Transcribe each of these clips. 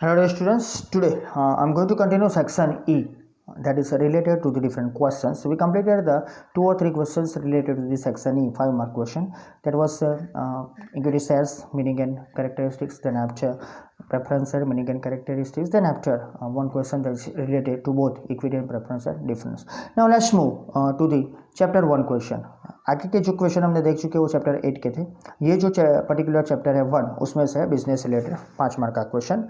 Hello dear students, today I'm going to continue section E, that is related to the different questions. So we completed the 2 or 3 questions related to the section E, 5 mark question. That was equity shares, meaning and characteristics, then after preference share, meaning and characteristics, then after one question that is related to both equity and preference share difference. Now let's move to the chapter 1 question. आगे के जो question हमने देख चुके वो chapter 8 के थे। ये जो पर्टिकुलर चैप्टर है 1 उसमें से है बिजनेस रिलेटेड 5 मार्क का क्वेश्चन।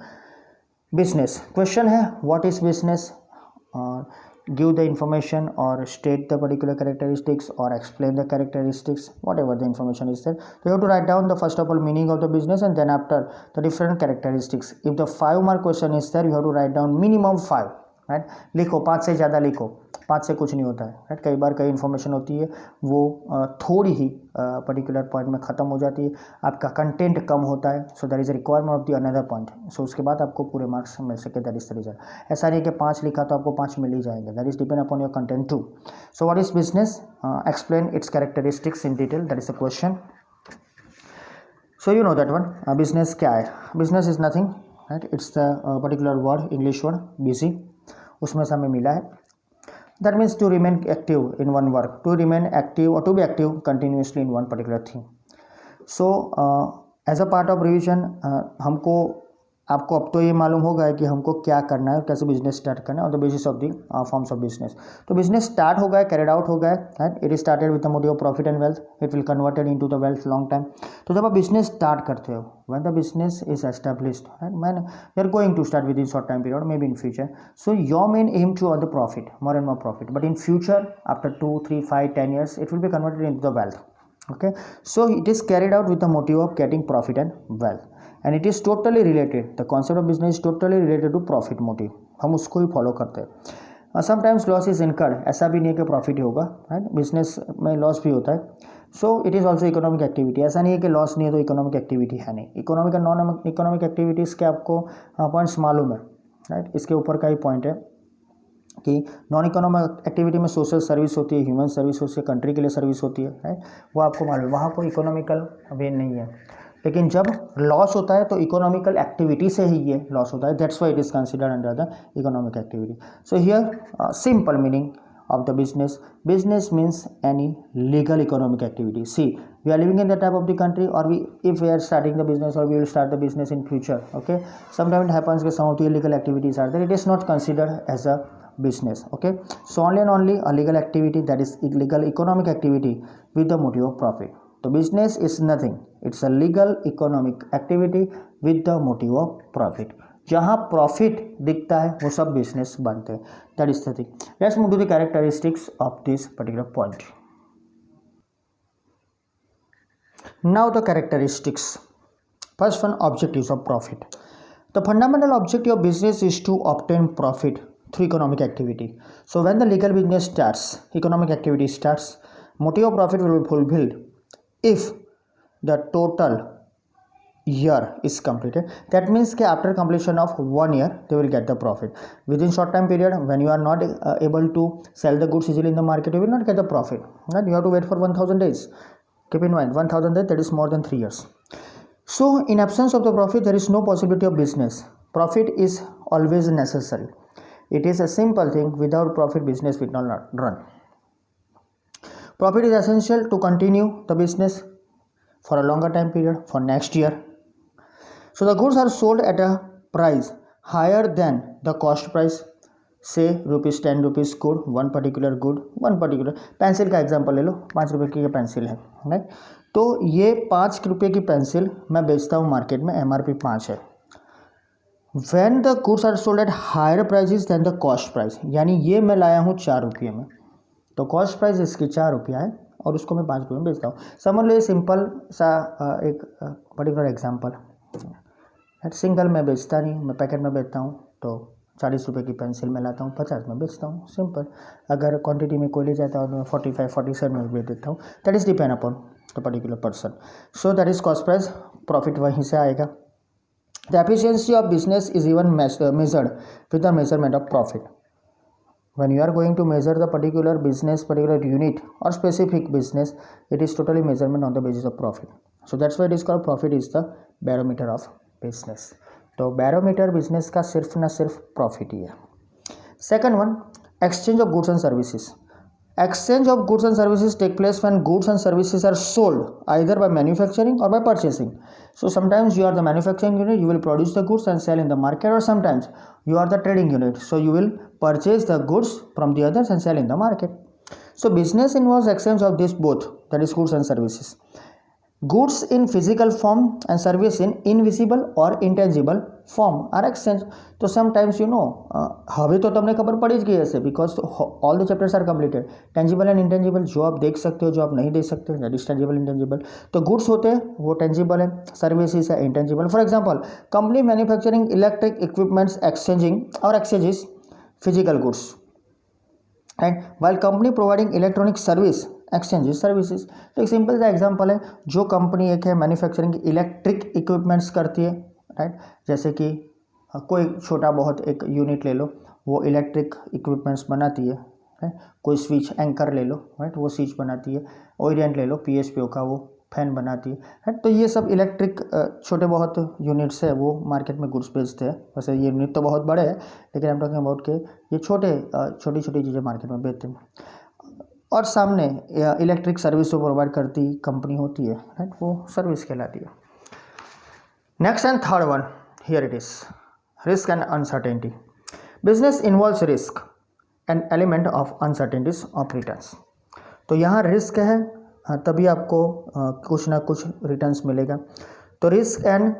बिजनेस क्वेश्चन है what is business, give the information और स्टेट द पर्टिकुलर कैरेक्टरिस्टिक्स और explain the characteristics whatever the information is there. तो you have to write down the first of all meaning of the business and then after the different characteristics. If the 5 mark question is there you have to write down minimum 5, right. लिखो 5 से ज़्यादा लिखो, 5 से कुछ नहीं होता है, right. कई बार कई इन्फॉर्मेशन होती है वो थोड़ी ही पर्टिकुलर पॉइंट में ख़त्म हो जाती है, आपका कंटेंट कम होता है, so that is requirement of the another point. सो उसके बाद आपको पूरे मार्क्स मिल सके, दैट इज द रिजल्ट। ऐसा नहीं कि 5 लिखा तो आपको 5 मिल ही जाएंगे, that is depend upon your content too. So what is business, explain its characteristics in detail, that is a question. So you know that one, business क्या है? Business is nothing, right. It's the particular word, English word busy, उसमें से हमें मिला है। That means to remain active in one work, to remain active और to be active continuously in one particular thing. So as a part of revision आपको अब तो ये मालूम होगा कि हमको क्या करना है, कैसे बिजनेस स्टार्ट करना है on the basis of the forms of business. तो बिजनेस स्टार्ट हो गया, कैरिड आउट हो गया, right. It is started with the motive of profit and wealth, it will converted into the wealth long time. तो जब आप business start करते हो, when the business is established, right, man you are going to start with in short time period, may be in future. So your main aim to earn the profit, more and more profit, but in future after 2, 3, 5, 10 years it will be converted into the wealth. Okay, so it is carried out with the motive of getting profit and wealth, and it is totally related, the concept of business is totally related to profit motive, हम उसको ही follow करते हैं। Sometimes loss is incurred, ऐसा भी नहीं है कि profit ही होगा, राइट। बिजनेस में लॉस भी होता है। So it is also economic activity, ऐसा नहीं है कि लॉस नहीं है तो इकोनॉमिक एक्टिविटी है नहीं। इकोनॉमिक और नॉन इकोनॉमिक एक्टिविटीज़ के आपको पॉइंट्स मालूम है, राइट। इसके ऊपर का ही पॉइंट है कि नॉन इकोनॉमिक एक्टिविटी में सोशल सर्विस होती है, ह्यूमन सर्विस होती है, कंट्री के लिए सर्विस होती है, राइट। वो आपको मालूम है, वहाँ कोई इकोनॉमिकल वे नहीं है। लेकिन जब लॉस होता है तो इकोनॉमिकल एक्टिविटी से ही ये लॉस होता है, that's why it is considered under the economic activity. So here simple meaning of the business means any legal economic activity. See, we are living in that type of the country, or if we are starting the business, or we will start the business in future, okay, sometimes it happens that some of the illegal activities are there, it is not considered as a business, okay. So only and only a legal activity, that is illegal economic activity with the motive of profit. So business is nothing, it's a legal economic activity with the motive of profit. जहाँ profit दिखता है वो सब business बनते हैं, that is the thing. Let's move to the characteristics of this particular point. Now the characteristics, first one, objectives of profit. The fundamental objective of business is to obtain profit through economic activity. So when the legal business starts, economic activity starts, motive of profit will be fulfilled if the total year is completed. That means that after completion of 1 year they will get the profit. Within short time period, when you are not able to sell the goods easily in the market, you will not get the profit, right? You have to wait for 1000 days. Keep in mind 1000 days, that is more than 3 years. So in absence of the profit, there is no possibility of business. Profit is always necessary. It is a simple thing, without profit business will not run. Profit is essential to continue the business for a longer time period, for next year. So the goods are sold at a price higher than the cost price. Say rupees 10 rupees good, one particular pencil का example ले लो, 5 रुपये की pencil है, right. तो ये 5 रुपये की pencil मैं बेचता हूँ मार्केट में, MRP 5 है। When the goods are sold at higher prices than the cost price, यानी ये मैं लाया हूँ 4 रुपये में, तो कॉस्ट प्राइस इसकी 4 रुपया है और उसको मैं 5 रुपये में बेचता हूँ। समझ लो ये सिंपल सा एक पर्टिकुलर एग्जांपल, सिंगल में बेचता नहीं, मैं पैकेट में बेचता हूँ, तो 40 रुपये की पेंसिल में लाता हूँ, 50 में बेचता हूँ, सिंपल। अगर क्वांटिटी में कोई ले जाता है तो मैं 45, 47 में बेच देता हूँ, that is depend upon the particular person. So that is cost price, profit वहीं से आएगा। The efficiency of business is even measured with the measurement of profit. When you are going to measure the particular business, particular unit or specific business, it is totally measurement on the basis of profit. So that's why it is called profit is the barometer of business. तो barometer business का सिर्फ ना सिर्फ profit ही है। Second one, exchange of goods and services. Exchange of goods and services take place when goods and services are sold either by manufacturing or by purchasing. So sometimes you are the manufacturing unit, you will produce the goods and sell in the market, or sometimes you are the trading unit, so you will purchase the goods from the others and sell in the market. So business involves exchange of this both, that is goods and services. Goods in physical form and service in invisible or intangible form are exchanged. तो sometimes હવે તો તમને ખબર પડી જ ગઈ હશે because all the chapters are completed. Tangible and intangible, जो आप देख सकते हो जो आप नहीं देख सकते, that is tangible intangible. तो goods होते हैं वो tangible है, services है intangible. For example, company manufacturing electric equipments exchanges physical goods, and while company providing electronic service exchanges services. तो एक सिंपल सा एग्जांपल है, जो कंपनी एक है मैन्युफैक्चरिंग इलेक्ट्रिक इक्विपमेंट्स करती है, राइट, जैसे कि कोई छोटा बहुत एक यूनिट ले लो, वो इलेक्ट्रिक इक्विपमेंट्स बनाती है, राइट, कोई स्विच एंकर ले लो, राइट, वो स्विच बनाती है, ओरिएंट ले लो पीएसपीओ का, वो फैन बनाती है, राइट। तो ये सब इलेक्ट्रिक छोटे बहुत यूनिट्स है, वो मार्केट में गुड्स बेचते हैं। वैसे ये यूनिट तो बहुत बड़े हैं, लेकिन आई एम टॉकिंग अबाउट के ये छोटी छोटी चीज़ें मार्केट में बेचते हैं। और सामने इलेक्ट्रिक सर्विस को प्रोवाइड करती कंपनी होती है, राइट, वो सर्विस कहलाती है। Next and third one, here it is, risk and uncertainty. Business involves risk and element of uncertainties of returns. तो यहाँ रिस्क है, तभी आपको कुछ ना कुछ रिटर्न्स मिलेगा। तो risk and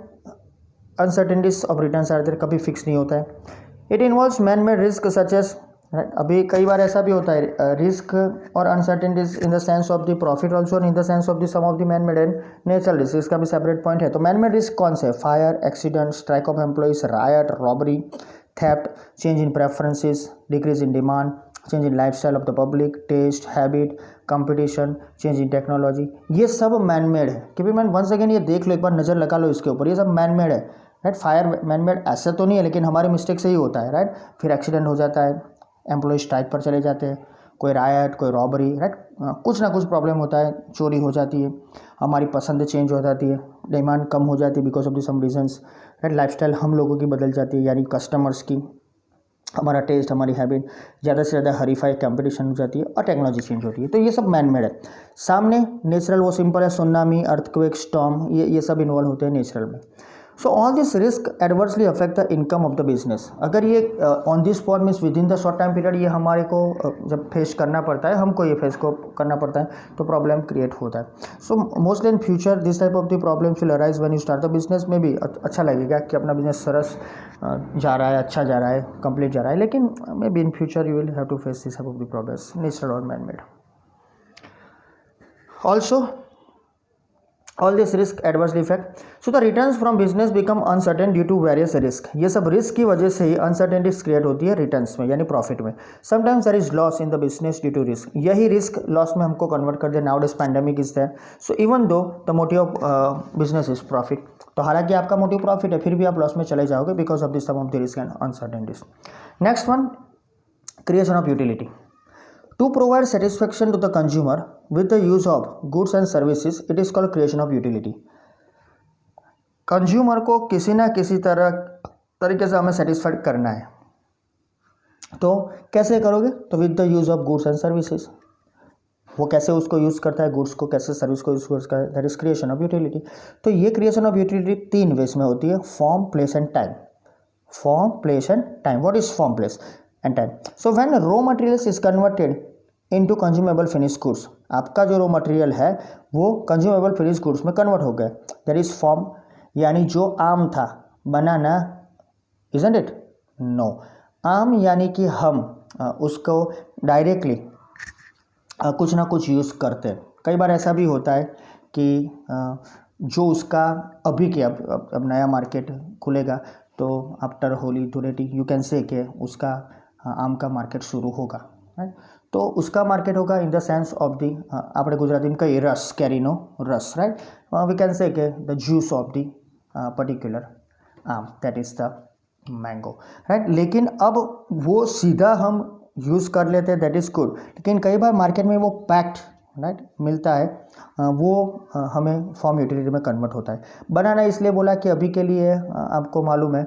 uncertainties of returns are there, कभी फिक्स नहीं होता है। It involves man made risk such as, right, अभी कई बार ऐसा भी होता है रिस्क और uncertainties in the sense of the profit also और in the sense of the sum of the man made and natural risk, इसका भी सेपरेट पॉइंट है। तो मैन मेड रिस्क कौन से? Fire, accident, strike of employees, riot, robbery, theft, change in preferences, decrease in demand, change in lifestyle of the public, taste, habit, competition, change in technology, ये सब man made है। कि भाई man once again ये देख लो, एक बार नज़र लगा लो इसके ऊपर, ये सब मैन मेड है, राइट। फायर मैन मेड ऐसा तो नहीं है, लेकिन हमारे मिस्टेक से ही होता है, राइट। फिर एक्सीडेंट हो जाता है, एम्प्लॉय स्ट्राइक पर चले जाते हैं, कोई रायट, कोई रॉबरी, राइट, कुछ ना कुछ प्रॉब्लम होता है, चोरी हो जाती है, हमारी पसंद चेंज हो जाती है, डिमांड कम हो जाती है because of the some reasons, right. Lifestyle हम लोगों की बदल जाती है, यानी कस्टमर्स की, हमारा टेस्ट, हमारी हैबिट, ज़्यादा से ज़्यादा हरीफाई कंपटीशन हो जाती है और टेक्नोलॉजी चेंज होती है। तो ये सब मैन मेड है। सामने नेचुरल वो सिंपल है, सुनामी, अर्थक्वेक, स्टॉर्म, ये सब इन्वॉल्व होते हैं नेचुरल में। So all this risk adversely affect the income of the business. अगर ये on this spot means with in the short time period ये हमारे को जब फेस करना पड़ता है, हमको ये फेस को करना पड़ता है, तो प्रॉब्लम क्रिएट होता है। So mostly in future this type of the problems will arise when you start the business. में भी अच्छा लगेगा कि अपना बिजनेस सरस जा रहा है, अच्छा जा रहा है, कंप्लीट जा रहा है, लेकिन may be in future you will have to face this type of the problems, natural और man made. Also all this risk adversely affect, so the returns from business become uncertain due to various risk। ये सब risk की वजह से ही uncertainties create होती है returns में, यानी प्रॉफिट में। Sometimes there is loss in the business due to risk, यही रिस्क लॉस में हमको कन्वर्ट कर दिया। Now this pandemic is there, so even though the motive of business is profit, तो हालांकि आपका मोटिव प्रॉफिट है, फिर भी आप लॉस में चले जाओगे because of this some of the risk and uncertainties. Next one, creation of utility. To provide satisfaction to the consumer with the use of goods and services, it is called creation of utility। Consumer को किसी ना किसी तरीके से हमें satisfied करना है, तो कैसे करोगे? तो with the use of goods and services. वो कैसे उसको यूज़ करता है, गुड्स को कैसे, सर्विस को यूज़ करता है, that is creation of utility. तो ये क्रिएशन ऑफ यूटिलिटी तीन वेज में होती है, form, place and time. Form, place and time. What is form, place and time? So when raw materials is converted into consumable finish goods, आपका जो raw material है वो कंज्यूमेबल फिनिश गुड्स में convert हो गया, दैट इज फॉर्म। यानी जो आम था, बनाना, इजंट इट? नो, आम यानी कि हम उसको डायरेक्टली कुछ ना कुछ यूज़ करते हैं। कई बार ऐसा भी होता है कि जो उसका अभी के अब नया मार्केट खुलेगा, तो after Holi Dhuleti you can say कि उसका आम का मार्केट शुरू होगा, राइट। तो उसका मार्केट होगा इन द सेंस ऑफ दी, આપણે ગુજરાતીમાં કહીએ રસ, કેરીનો રસ, રાइट। वी कैन से कि the juice of the particular aam, that is the mango, right. लेकिन अब वो सीधा हम यूज़ कर लेते हैं, दैट इज़ गुड। लेकिन कई बार मार्केट में वो पैक्ड, राइट मिलता है वो हमें फॉर्म यूटिलिटी में कन्वर्ट होता है। बनाना इसलिए बोला कि अभी के लिए आपको मालूम है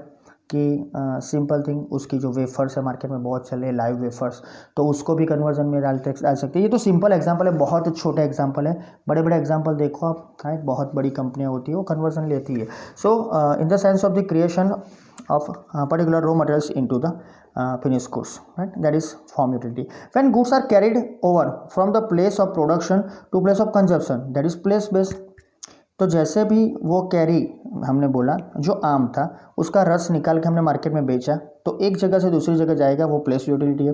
कि सिंपल थिंग उसकी जो वेफर्स है मार्केट में बहुत चल रहे हैं लाइव वेफर्स, तो उसको भी कन्वर्जन में डाल सकते हैं। ये तो सिंपल एग्जांपल है, बहुत छोटे एग्जांपल है। बड़े बड़े एग्जांपल देखो आप, राइट बहुत बड़ी कंपनियां होती है वो कन्वर्जन लेती है। So in the sense of the creation of particular raw materials into the finished goods, right? That is form utility. When goods are carried over from the place of production to place of consumption, that is place based. तो जैसे भी वो carry हमने बोला, जो आम था उसका रस निकाल के हमने मार्केट में बेचा, तो एक जगह से दूसरी जगह जाएगा, वो प्लेस यूटिलिटी है।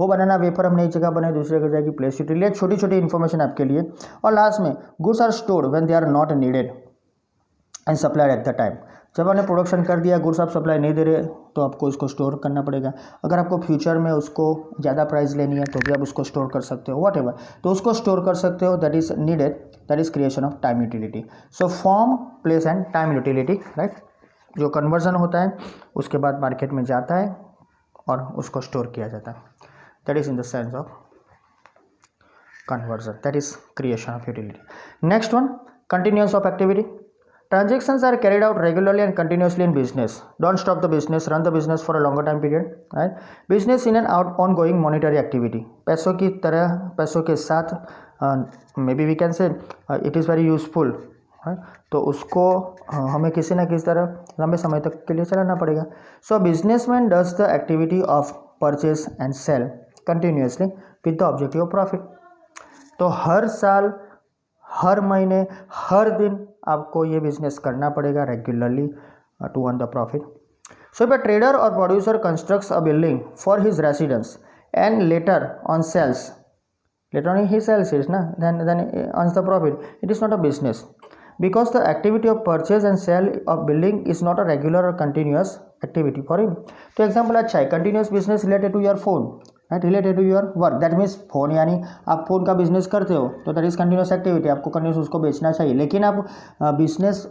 वो बनाना वेपर हमने एक जगह बनाई, दूसरी जगह जाएगी, प्लेस यूटिलिटी। छोटी छोटी इन्फॉर्मेशन आपके लिए। और लास्ट में goods are stored when they are not needed and supplied at the time. जब आपने प्रोडक्शन कर दिया, गुड्स आप सप्लाई नहीं दे रहे, तो आपको उसको स्टोर करना पड़ेगा। अगर आपको फ्यूचर में उसको ज़्यादा प्राइस लेनी है तो भी आप उसको स्टोर कर सकते हो, वॉट एवर, तो उसको स्टोर कर सकते हो। That is needed, that is creation of time utility. So form, place and time utility, right. जो कन्वर्जन होता है उसके बाद मार्केट में जाता है और उसको स्टोर किया जाता है। That is in the sense of conversion, that is creation of utility. Next one, continuance of activity. Transactions are carried out regularly and continuously in business. Don't stop the business, run the business for a longer time period, right? Business in an ongoing monetary activity. पैसों की तरह, पैसों के साथ maybe we can say it is very useful, तो उसको हमें किसी ना किसी तरह लंबे समय तक के लिए चलाना पड़ेगा। So businessman does the activity of purchase and sale continuously with the objective of profit. तो हर साल, हर महीने, हर दिन आपको ये बिजनेस करना पड़ेगा regularly to earn the profit. So if a trader और producer constructs a building for his residence and later on sells, later on he sells it, then earns the profit. It is not a business because the activity of purchase and sale of building is not a regular or continuous activity for him. तो example अच्छा है, continuous business related to your phone, right, related to your work. That means phone, यानी आप phone का business करते हो तो that is continuous activity, आपको कंटिन्यूस उसको बेचना चाहिए। लेकिन आप बिजनेस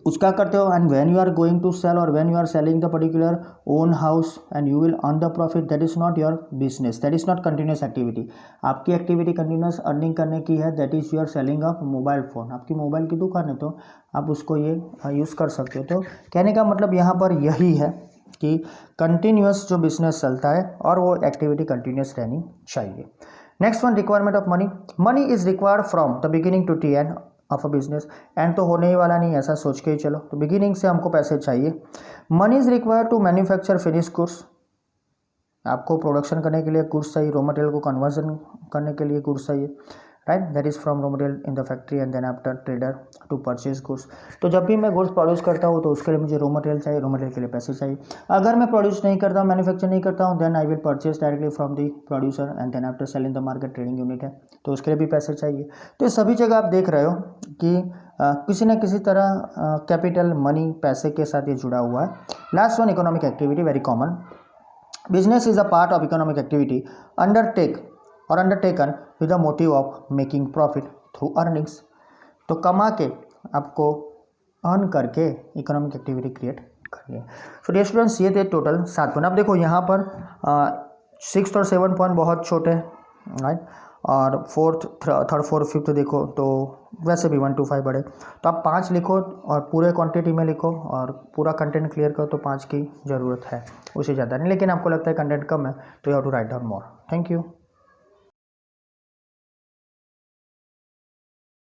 उसका करते हो and when you are going to sell और when you are selling the particular own house and you will earn the profit, that is not your business, that is not continuous activity. आपकी activity continuous earning करने की है, that is you are selling of mobile phone. आपकी mobile की दुकान है तो आप उसको ये यूज़ कर सकते हो। तो कहने का मतलब यहाँ पर यही है कि कंटिन्यूस जो बिजनेस चलता है और वो एक्टिविटी कंटिन्यूस रहनी चाहिए। Next one, requirement of money. Money is required from the beginning to the end of a business. And तो होने ही वाला नहीं, ऐसा सोच के ही चलो, तो बिगिनिंग से हमको पैसे चाहिए। Money is required to manufacture finish goods. आपको प्रोडक्शन करने के लिए गुड्स चाहिए, रॉ मटेरियल को कन्वर्जन करने के लिए गुड्स चाहिए, right. That is from raw material in the factory and then after trader to purchase goods. तो जब भी मैं गुड्स प्रोड्यूस करता हूँ तो उसके लिए मुझे रॉ मटेरियल चाहिए, रॉ मटेरियल के लिए पैसे चाहिए। अगर मैं प्रोड्यूस नहीं करता हूँ, मैन्युफैक्चर नहीं करता हूँ, then I will purchase directly from the producer and then after sell in the market, trading unit है तो उसके लिए भी पैसे चाहिए। तो ये सभी जगह आप देख रहे हो कि किसी न किसी तरह कैपिटल, मनी, पैसे के साथ ये जुड़ा हुआ है। Last one, economic activity, very common. Business is a part of economic activity undertaken with the motive of making profit through earnings. तो कमा के आपको अर्न करके इकोनॉमिक एक्टिविटी क्रिएट करनी है। सो डियर स्टूडेंट्स, ये थे टोटल 7 पॉइंट। अब देखो यहाँ पर 6th और 7 पॉइंट बहुत छोटे हैं, राइट, और 4th, 3rd, 4th, 5th देखो तो वैसे भी 1 to 5 बड़े। तो आप 5 लिखो और पूरे क्वांटिटी में लिखो और पूरा कंटेंट क्लियर करो, तो 5 की ज़रूरत है, उससे ज़्यादा नहीं। लेकिन आपको लगता है कंटेंट कम है तो you have to write down more. Thank you.